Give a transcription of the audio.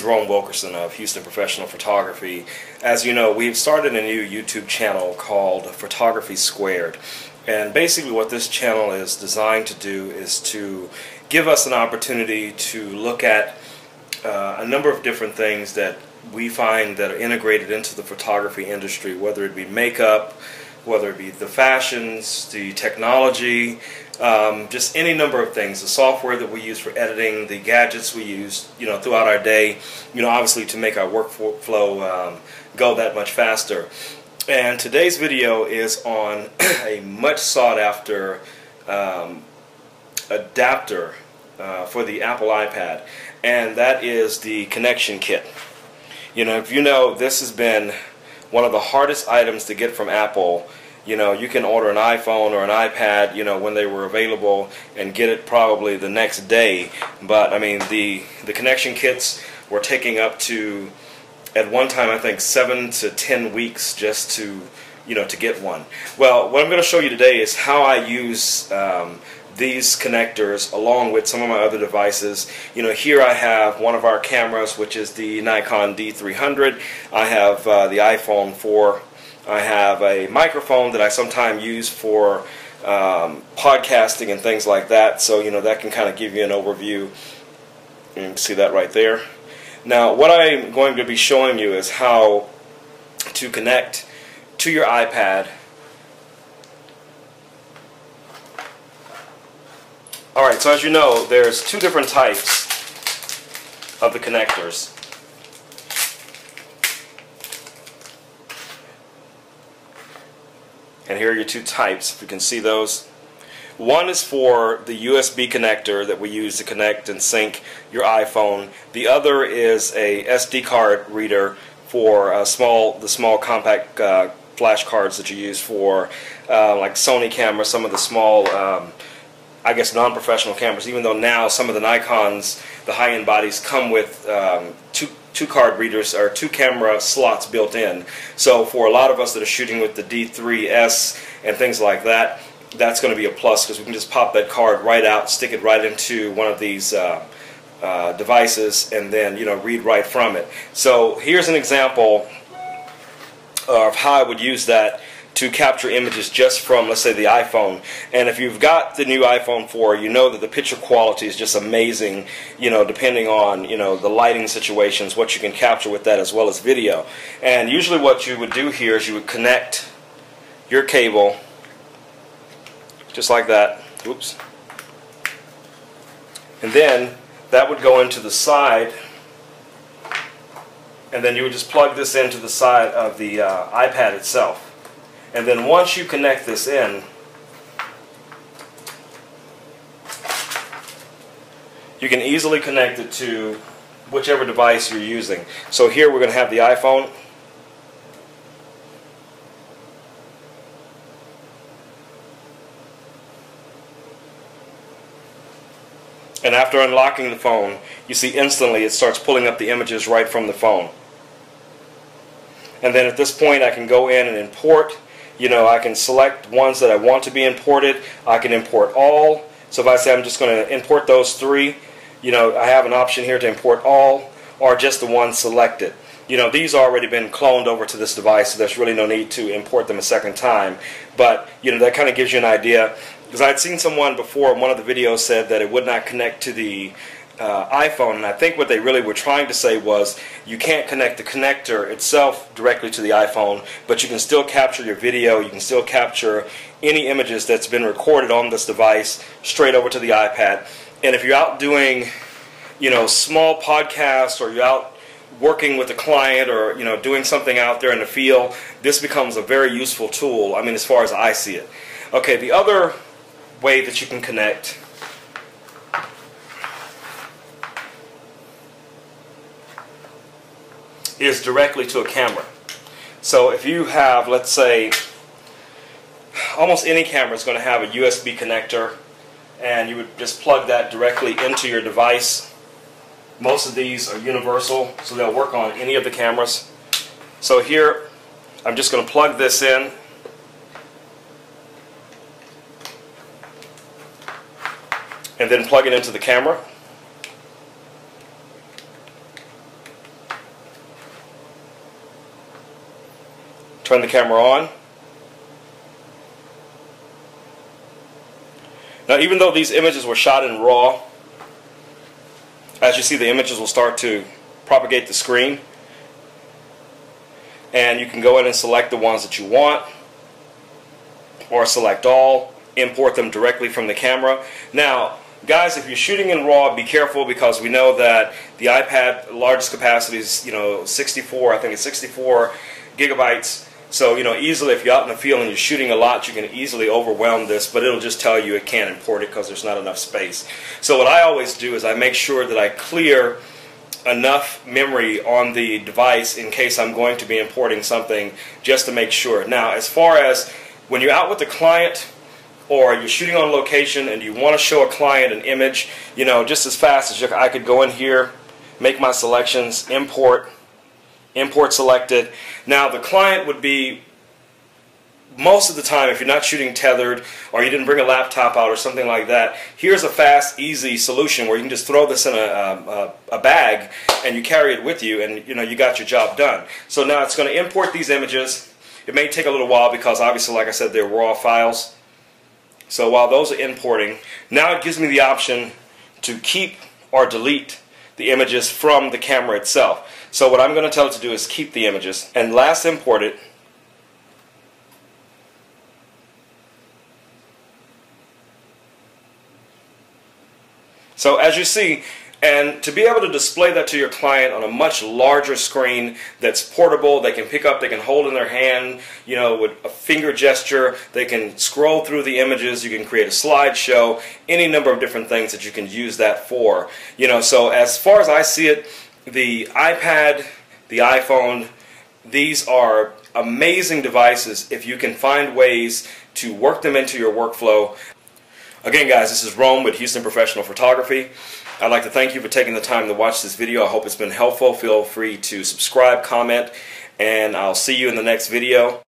Ron Wilkerson of Houston Professional Photography. As you know, we've started a new YouTube channel called Photography Squared. And basically what this channel is designed to do is to give us an opportunity to look at a number of different things that we find that are integrated into the photography industry, whether it be makeup, whether it be the fashions, the technology, just any number of things, the software that we use for editing, the gadgets we use, throughout our day, obviously to make our workflow go that much faster. And today's video is on a much sought after adapter for the Apple iPad, and that is the connection kit. If you know, this has been one of the hardest items to get from Apple. You can order an iPhone or an iPad, when they were available, and get it probably the next day. But I mean, the connection kits were taking up to, at one time, I think 7 to 10 weeks just to get one. Well, what I'm going to show you today is how I use these connectors along with some of my other devices. Here I have one of our cameras, which is the Nikon D300. I have the iPhone 4. I have a microphone that I sometimes use for podcasting and things like that. So that can kind of give you an overview. You can see that right there. Now, what I'm going to be showing you is how to connect to your iPad. Alright, so as you know, there's two different types of the connectors. And here are your two types, if you can see those. One is for the USB connector that we use to connect and sync your iPhone. The other is a SD card reader for the small compact flash cards that you use for like Sony cameras, some of the small I guess non-professional cameras, even though now some of the Nikons, the high-end bodies, come with two card readers or two camera slots built in. So for a lot of us that are shooting with the D3s and things like that, that's going to be a plus, because we can just pop that card right out, stick it right into one of these devices, and then read right from it. So here's an example of how I would use that to capture images just from, let's say, the iPhone. And if you've got the new iPhone 4, you know that the picture quality is just amazing, depending on, the lighting situations, what you can capture with that, as well as video. And usually what you would do here is you would connect your cable, just like that. Oops. And then that would go into the side, and then you would just plug this into the side of the iPad itself. And then once you connect this in, you can easily connect it to whichever device you're using. So here we're going to have the iPhone. And after unlocking the phone, you see instantly it starts pulling up the images right from the phone. And then at this point I can go in and import. I can select ones that I want to be imported. I can import all. So if I say I'm just going to import those three, I have an option here to import all or just the ones selected. These already been cloned over to this device, so there's really no need to import them a second time. But that kind of gives you an idea, because I'd seen someone before in one of the videos said that it would not connect to the iPhone, and I think what they really were trying to say was you can't connect the connector itself directly to the iPhone, but you can still capture your video, you can still capture any images that's been recorded on this device straight over to the iPad. And if you're out doing small podcasts, or you're out working with a client, or doing something out there in the field, this becomes a very useful tool, as far as I see it. Okay, the other way that you can connect is directly to a camera. So if you have, let's say, almost any camera is going to have a USB connector, and you would just plug that directly into your device. Most of these are universal, so they'll work on any of the cameras. So here I'm just going to plug this in, and then plug it into the camera. Turn the camera on. Now, even though these images were shot in RAW, as you see, the images will start to propagate the screen. And you can go in and select the ones that you want, or select all, import them directly from the camera. Now, guys, if you're shooting in RAW, be careful, because we know that the iPad largest capacity is, 64, I think it's 64 gigabytes. So, easily if you're out in the field and you're shooting a lot, you can easily overwhelm this, but it'll just tell you it can't import it because there's not enough space. So what I always do is I make sure that I clear enough memory on the device in case I'm going to be importing something, just to make sure. Now, as far as when you're out with the client or you're shooting on location and you want to show a client an image, just as fast as I could go in here, make my selections, import selected. Now, the client would be, most of the time, if you're not shooting tethered or you didn't bring a laptop out or something like that, here's a fast, easy solution where you can just throw this in a bag and you carry it with you, and you got your job done. So now it's going to import these images. It may take a little while because obviously, like I said, they're RAW files. So while those are importing, now it gives me the option to keep or delete the images from the camera itself. So what I'm going to tell it to do is keep the images and last import it. So as you see, and to be able to display that to your client on a much larger screen that's portable, they can pick up, they can hold in their hand, with a finger gesture, they can scroll through the images, you can create a slideshow, any number of different things that you can use that for. So as far as I see it, the iPad, the iPhone, these are amazing devices if you can find ways to work them into your workflow. Again, guys, this is Rome with Houston Professional Photography. I'd like to thank you for taking the time to watch this video. I hope it's been helpful. Feel free to subscribe, comment, and I'll see you in the next video.